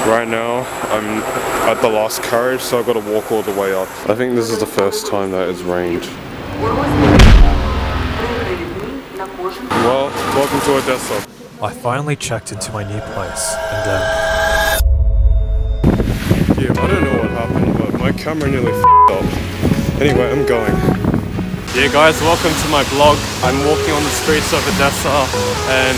Right now, I'm at the last carriage, so I've got to walk all the way up. I think this is the first time that it's rained. Well, welcome to Odessa. I finally checked into my new place, and yeah, I don't know what happened, but my camera nearly f***ed up. Anyway, I'm going. Yeah guys, welcome to my vlog. I'm walking on the streets of Odessa, and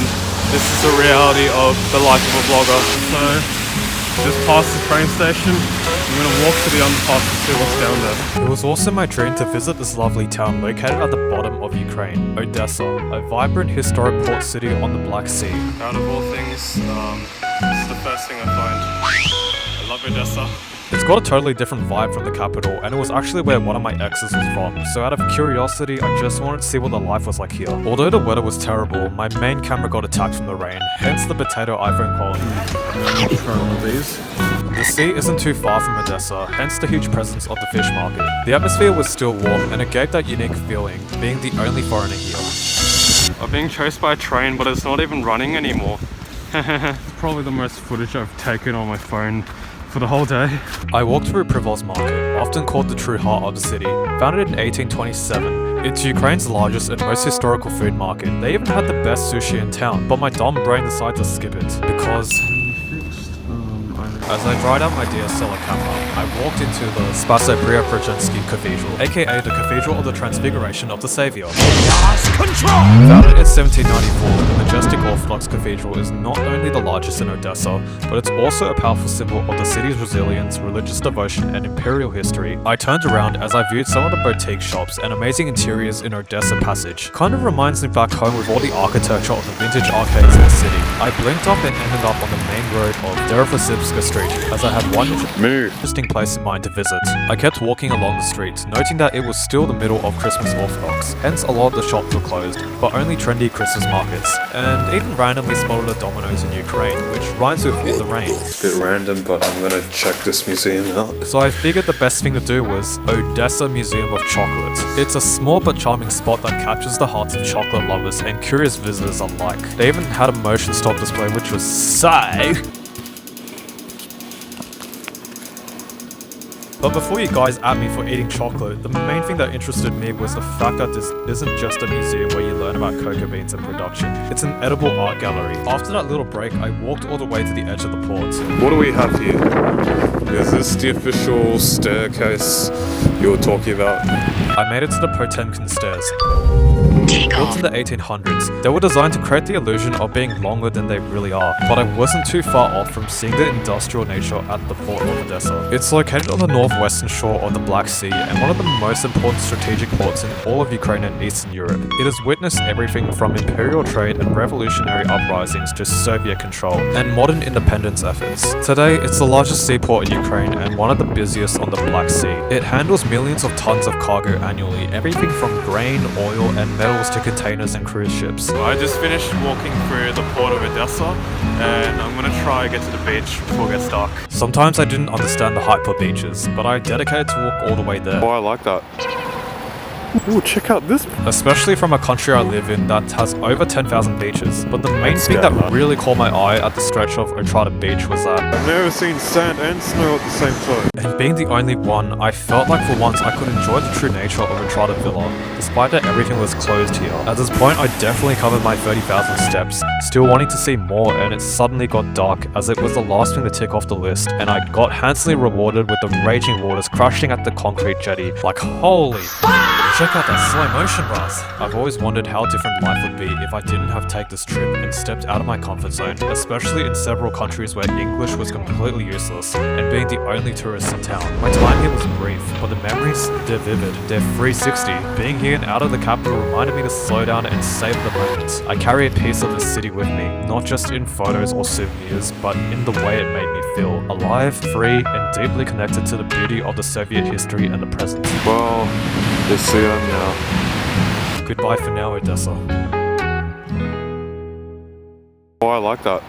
this is the reality of the life of a vlogger. So, just past the train station, I'm gonna walk to the underpass to see what's down there. it was also my dream to visit this lovely town located at the bottom of Ukraine, Odessa, a vibrant historic port city on the Black Sea. Out of all things, this is the first thing I find. I love Odessa. It's got a totally different vibe from the capital, and it was actually where one of my exes was from, so out of curiosity, I just wanted to see what the life was like here. Although the weather was terrible, my main camera got attacked from the rain, hence the potato iPhone quality. Try one of these. The sea isn't too far from Odessa, hence the huge presence of the fish market. The atmosphere was still warm, and it gave that unique feeling, being the only foreigner here. I'm being chased by a train, but it's not even running anymore. It's probably the most footage I've taken on my phone for the whole day. I walked through Primorsky Market, often called the true heart of the city. Founded in 1827, it's Ukraine's largest and most historical food market. They even had the best sushi in town, but my dumb brain decided to skip it, because as I dried out my DSLR camera, I walked into the Primorsky Cathedral, aka the Cathedral of the Transfiguration of the Saviour. Founded in 1794, the majestic Orthodox Cathedral is not only the largest in Odessa, but it's also a powerful symbol of the city's resilience, religious devotion, and imperial history. I turned around as I viewed some of the boutique shops and amazing interiors in Odessa Passage. Kind of reminds me back home with all the architecture of the vintage arcades in the city. I blinked up and ended up on the main road of Derevasivska Street, as I had one interesting place in mind to visit. I kept walking along the street, noting that it was still the middle of Christmas Orthodox, hence a lot of the shops were closed, but only trendy Christmas markets, and even randomly spotted a Domino's in Ukraine, which rhymes with in the rain. It's a bit random, but I'm gonna check this museum out. So I figured the best thing to do was Odessa Museum of Chocolate. It's a small but charming spot that captures the hearts of chocolate lovers and curious visitors alike. They even had a motion stop display, which was sick. But before you guys at me for eating chocolate, the main thing that interested me was the fact that this isn't just a museum where you learn about cocoa beans and production. It's an edible art gallery. After that little break, I walked all the way to the edge of the port. What do we have here? Is this the official staircase you were talking about? I made it to the Potemkin Stairs. Built in the 1800s, they were designed to create the illusion of being longer than they really are, but I wasn't too far off from seeing the industrial nature at the port of Odessa. It's located on the northwestern shore of the Black Sea and one of the most important strategic ports in all of Ukraine and Eastern Europe. It has witnessed everything from imperial trade and revolutionary uprisings to Soviet control and modern independence efforts. Today, it's the largest seaport in Ukraine and one of the busiest on the Black Sea. It handles millions of tons of cargo annually, everything from grain, oil, and metals to containers and cruise ships. I just finished walking through the port of Odessa, and I'm gonna try and get to the beach before it gets dark. Sometimes I didn't understand the hype for beaches, but I dedicated to walk all the way there. Oh, I like that. Ooh, check out this. Especially from a country I live in that has over 10,000 beaches. But the main thing that really caught my eye at the stretch of Otrada Beach was that I've never seen sand and snow at the same time. And being the only one, I felt like for once I could enjoy the true nature of Otrada Villa, despite that everything was closed here. At this point, I definitely covered my 30,000 steps, still wanting to see more, and it suddenly got dark as it was the last thing to tick off the list, and I got handsomely rewarded with the raging waters crashing at the concrete jetty. Like, holy check out that slow motion bars. I've always wondered how different life would be if I didn't have take this trip and stepped out of my comfort zone, especially in several countries where English was completely useless, and being the only tourist in town. My time here was brief, but the memories, they're vivid, they're 360. Being here and out of the capital reminded me to slow down and savor the moments. I carry a piece of the city with me, not just in photos or souvenirs, but in the way it made me feel alive, free, and deeply connected to the beauty of the Soviet history and the present. Well, you see them now. Goodbye for now, Odessa. Oh, I like that.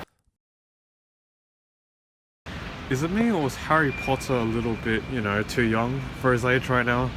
Is it me, or was Harry Potter a little bit, too young for his age right now?